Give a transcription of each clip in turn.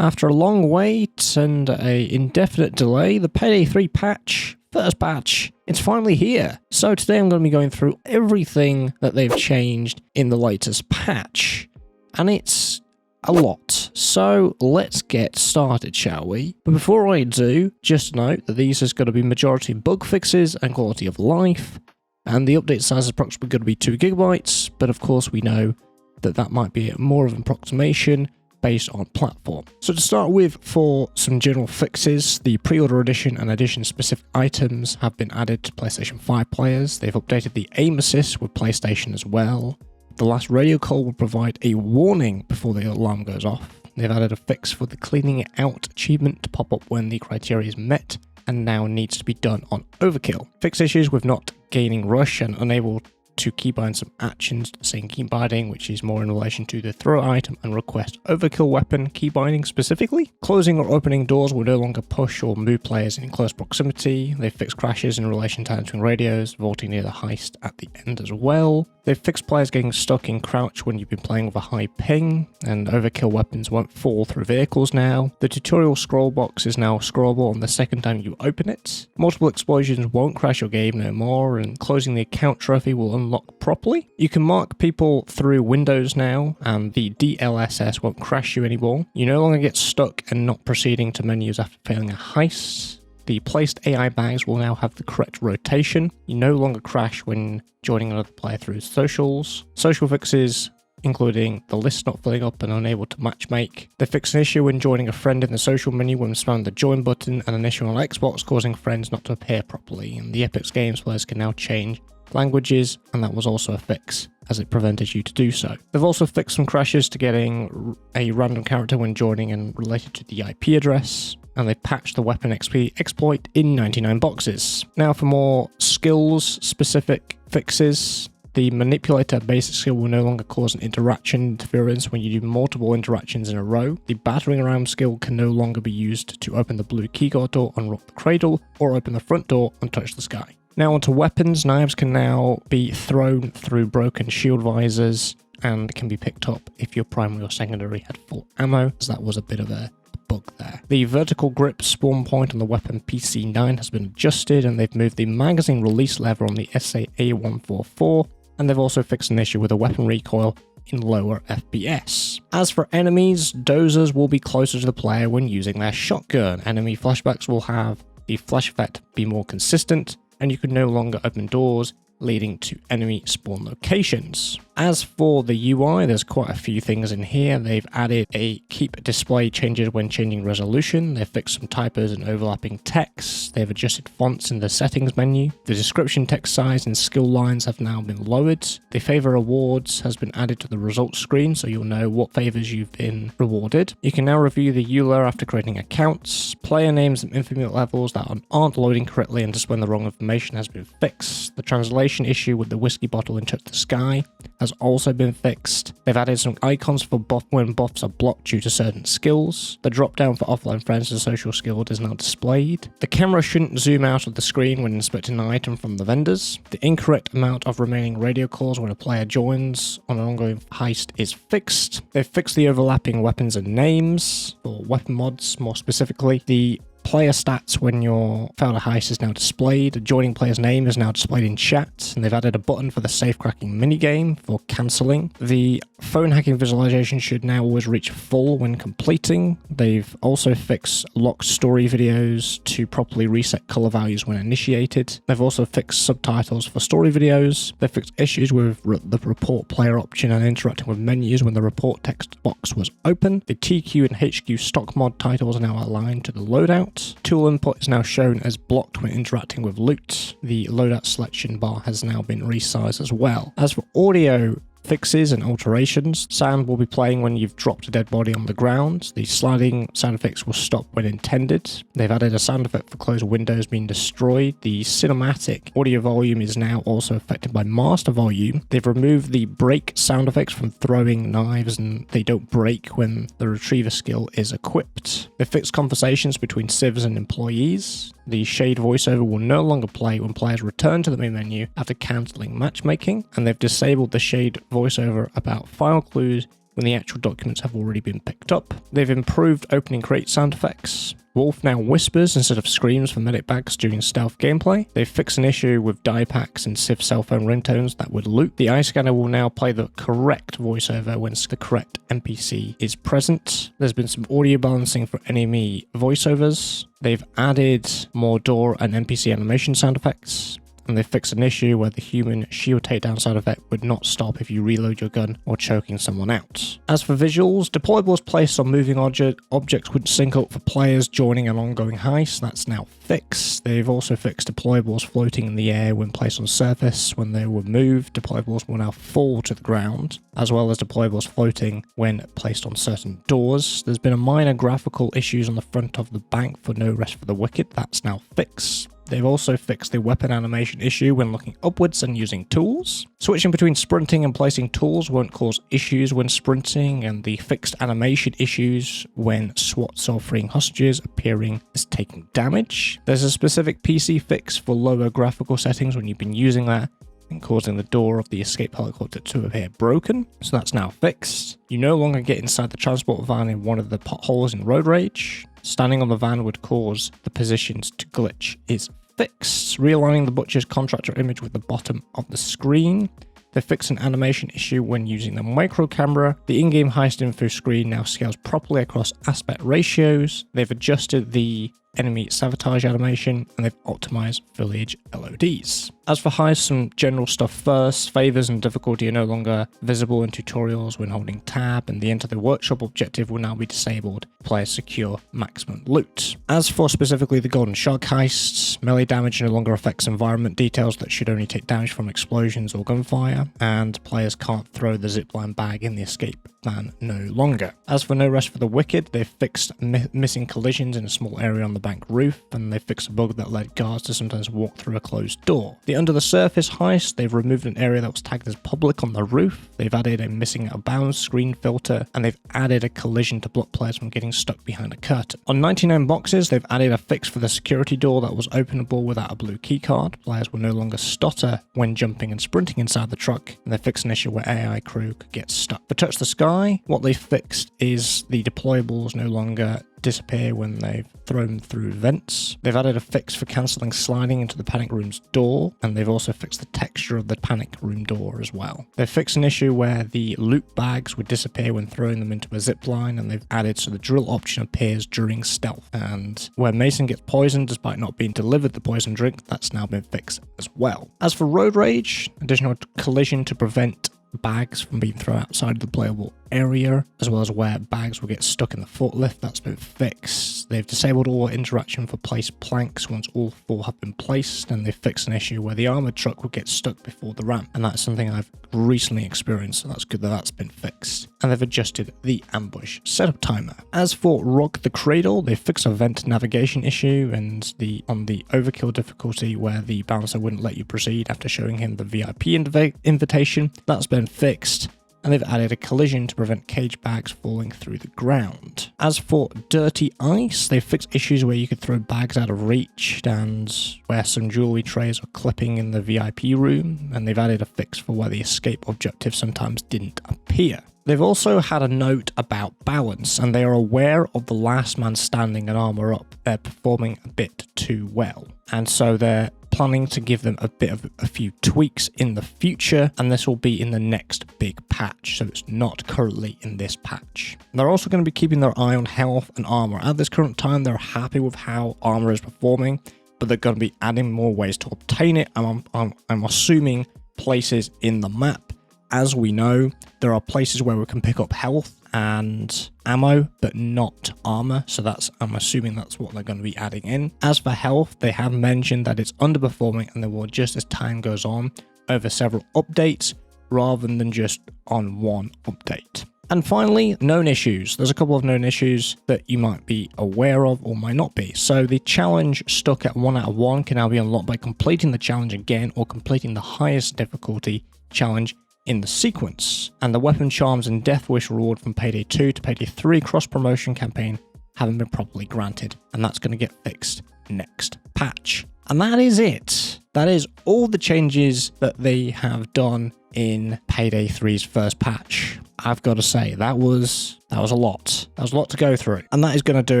After a long wait and a indefinite delay, the Payday 3 patch, first patch, it's finally here. So today I'm going to be going through everything that they've changed in the latest patch. And it's a lot. So let's get started, shall we? But before I do, just note that these is going to be majority bug fixes and quality of life. And the update size is approximately going to be 2 gigabytes. But of course we know that that might be more of an approximation based on platform. So to start with, for some general fixes, the pre-order edition and edition specific items have been added to PlayStation 5 players. They've updated the aim assist with PlayStation as well. The last radio call will provide a warning before the alarm goes off. They've added a fix for the cleaning it out achievement to pop up when the criteria is met and now needs to be done on overkill. Fix issues with not gaining rush and unable to keybind some actions, saying keybinding, which is more in relation to the throw item and request overkill weapon keybinding specifically. Closing or opening doors will no longer push or move players in close proximity. They've fixed crashes in relation to answering radios, vaulting near the heist at the end as well. They've fixed players getting stuck in crouch when you've been playing with a high ping, and overkill weapons won't fall through vehicles now. The tutorial scroll box is now scrollable on the second time you open it. Multiple explosions won't crash your game no more, and closing the account trophy will unlock properly. You can mark people through windows now, and the DLSS won't crash you anymore. You no longer get stuck and not proceeding to menus after failing a heist. The placed AI bags will now have the correct rotation. You no longer crash when joining another player through socials. Social fixes, including the list not filling up and unable to matchmake. They fix an issue when joining a friend in the social menu when spamming the join button, and an issue on Xbox causing friends not to appear properly. And the Epic Games players can now change languages, and that was also a fix, as it prevented you to do so. They've also fixed some crashes to getting a random character when joining and related to the IP address. And they've patched the weapon XP exploit in 99 boxes. Now for more skills specific fixes, the manipulator basic skill will no longer cause an interaction interference when you do multiple interactions in a row. The battering ram skill can no longer be used to open the blue keyguard door, unlock the cradle, or open the front door and touch the sky. Now onto weapons. Knives can now be thrown through broken shield visors and can be picked up if your primary or secondary had full ammo, so that was a bit of a bug there. The vertical grip spawn point on the weapon PC9 has been adjusted, and they've moved the magazine release lever on the SA-A144, and they've also fixed an issue with a weapon recoil in lower FPS. As for enemies, dozers will be closer to the player when using their shotgun. Enemy flashbacks will have the flash effect be more consistent, and you can no longer open doors, leading to enemy spawn locations. As for the UI, there's quite a few things in here. They've added a keep display changes when changing resolution. They've fixed some typos and overlapping text. They've adjusted fonts in the settings menu. The description text size and skill lines have now been lowered. The favor awards has been added to the results screen, so you'll know what favors you've been rewarded. You can now review the EULA after creating accounts. Player names and infamy levels that aren't loading correctly and displaying the wrong information has been fixed. The translation issue with the whiskey bottle in Touch the Sky has also been fixed. They've added some icons for buff when buffs are blocked due to certain skills. The drop down for offline friends and social skill is now displayed. The camera shouldn't zoom out of the screen when inspecting an item from the vendors. The incorrect amount of remaining radio calls when a player joins on an ongoing heist is fixed. They've fixed the overlapping weapons and names for weapon mods more specifically. The player stats when your failed a heist is now displayed. A joining player's name is now displayed in chat, and they've added a button for the safe cracking minigame for cancelling. The phone hacking visualization should now always reach full when completing. They've also fixed locked story videos to properly reset color values when initiated. They've also fixed subtitles for story videos. They've fixed issues with the report player option and interacting with menus when the report text box was open. The TQ and HQ stock mod titles are now aligned to the loadout. Tool input is now shown as blocked when interacting with loot. The loadout selection bar has now been resized as well. As for audio fixes and alterations, sound will be playing when you've dropped a dead body on the ground. The sliding sound effects will stop when intended. They've added a sound effect for closed windows being destroyed. The cinematic audio volume is now also affected by master volume. They've removed the break sound effects from throwing knives, and they don't break when the retriever skill is equipped. They've fixed conversations between civs and employees. The shade voiceover will no longer play when players return to the main menu after cancelling matchmaking, and they've disabled the shade voiceover about file clues when the actual documents have already been picked up. They've improved opening crate sound effects. Wolf now whispers instead of screams for medic bags during stealth gameplay. They've fixed an issue with die packs and Civ cell phone ringtones that would loop. The eye scanner will now play the correct voiceover when the correct NPC is present. There's been some audio balancing for enemy voiceovers. They've added more door and NPC animation sound effects. And they fixed an issue where the human shield takedown sound effect would not stop if you reload your gun or choking someone out. As for visuals, deployables placed on moving objects would sync up for players joining an ongoing heist. That's now fixed. They've also fixed deployables floating in the air when placed on surface. When they were moved, deployables will now fall to the ground, as well as deployables floating when placed on certain doors. There's been a minor graphical issues on the front of the bank for No Rest for the Wicked. That's now fixed. They've also fixed the weapon animation issue when looking upwards and using tools. Switching between sprinting and placing tools won't cause issues when sprinting, and the fixed animation issues when SWATs or freeing hostages appearing as taking damage. There's a specific PC fix for lower graphical settings when you've been using that and causing the door of the escape helicopter to appear broken, so that's now fixed. You no longer get inside the transport van in one of the potholes in Road Rage. Standing on the van would cause the positions to glitch is fixed. Realigning the Butcher's contractor image with the bottom of the screen. They fixed an animation issue when using the micro camera. The in-game heist info screen now scales properly across aspect ratios. They've adjusted the enemy sabotage animation, and they've optimized foliage LODs. As for heist, some general stuff first. Favors and difficulty are no longer visible in tutorials when holding tab, and the enter the workshop objective will now be disabled. Players secure maximum loot. As for specifically the Golden Shark heists, melee damage no longer affects environment details that should only take damage from explosions or gunfire, and players can't throw the zipline bag in the escape van no longer. As for No Rest for the Wicked, they've fixed missing collisions in a small area on the bank roof, and they've fixed a bug that led guards to sometimes walk through a closed door. The under the surface heist, they've removed an area that was tagged as public on the roof. They've added a missing out of bounds screen filter, and they've added a collision to block players from getting stuck behind a curtain. On 99 boxes, they've added a fix for the security door that was openable without a blue keycard. Players will no longer stutter when jumping and sprinting inside the truck, and they fixed an issue where AI crew could get stuck. For Touch the Sky, what they fixed is the deployables no longer disappear when they've thrown through vents. They've added a fix for cancelling sliding into the panic room's door, and they've also fixed the texture of the panic room door as well. They've fixed an issue where the loot bags would disappear when throwing them into a zip line, and they've added so the drill option appears during stealth. And where Mason gets poisoned despite not being delivered the poison drink, that's now been fixed as well. As for Road Rage, additional collision to prevent bags from being thrown outside of the playable area, as well as where bags will get stuck in the forklift, that's been fixed. They've disabled all interaction for placed planks once all four have been placed, and they've fixed an issue where the armored truck will get stuck before the ramp, and that's something I've recently experienced, so that's good that that's been fixed. And they've adjusted the ambush setup timer. As for Rock the Cradle, they've fixed a vent navigation issue, and on the overkill difficulty where the bouncer wouldn't let you proceed after showing him the VIP invitation, that's been fixed. And they've added a collision to prevent cage bags falling through the ground. As for Dirty Ice, they've fixed issues where you could throw bags out of reach and where some jewelry trays are clipping in the VIP room, and they've added a fix for where the escape objective sometimes didn't appear. They've also had a note about balance, and they are aware of the last man standing and armor up. They're performing a bit too well, and so they're planning to give them a few tweaks in the future, and this will be in the next big patch, so it's not currently in this patch. They're also going to be keeping their eye on health and armor. At this current time, they're happy with how armor is performing, but they're going to be adding more ways to obtain it. I'm assuming places in the map. As we know, there are places where we can pick up health and ammo, but not armor, so I'm assuming that's what they're going to be adding in. As for health, they have mentioned that it's underperforming, and they will adjust as time goes on over several updates rather than just on one update. And finally, known issues. There's a couple of known issues that you might be aware of or might not be. So the challenge stuck at 1 out of 1 can now be unlocked by completing the challenge again or completing the highest difficulty challenge in the sequence. And the weapon charms and death wish reward from Payday 2 to Payday 3 cross promotion campaign haven't been properly granted, and that's going to get fixed next patch. And that is it. That is all the changes that they have done in Payday 3's first patch. I've got to say, that was a lot. That was a lot to go through. And that is going to do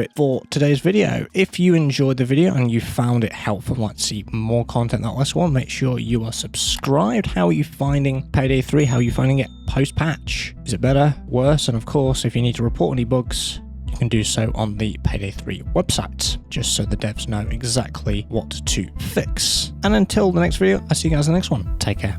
it for today's video. If you enjoyed the video and you found it helpful and like to see more content like this one, make sure you are subscribed. How are you finding Payday 3? How are you finding it post-patch? Is it better? Worse? And of course, if you need to report any bugs, you can do so on the Payday 3 website, just so the devs know exactly what to fix. And until the next video, I'll see you guys in the next one. Take care.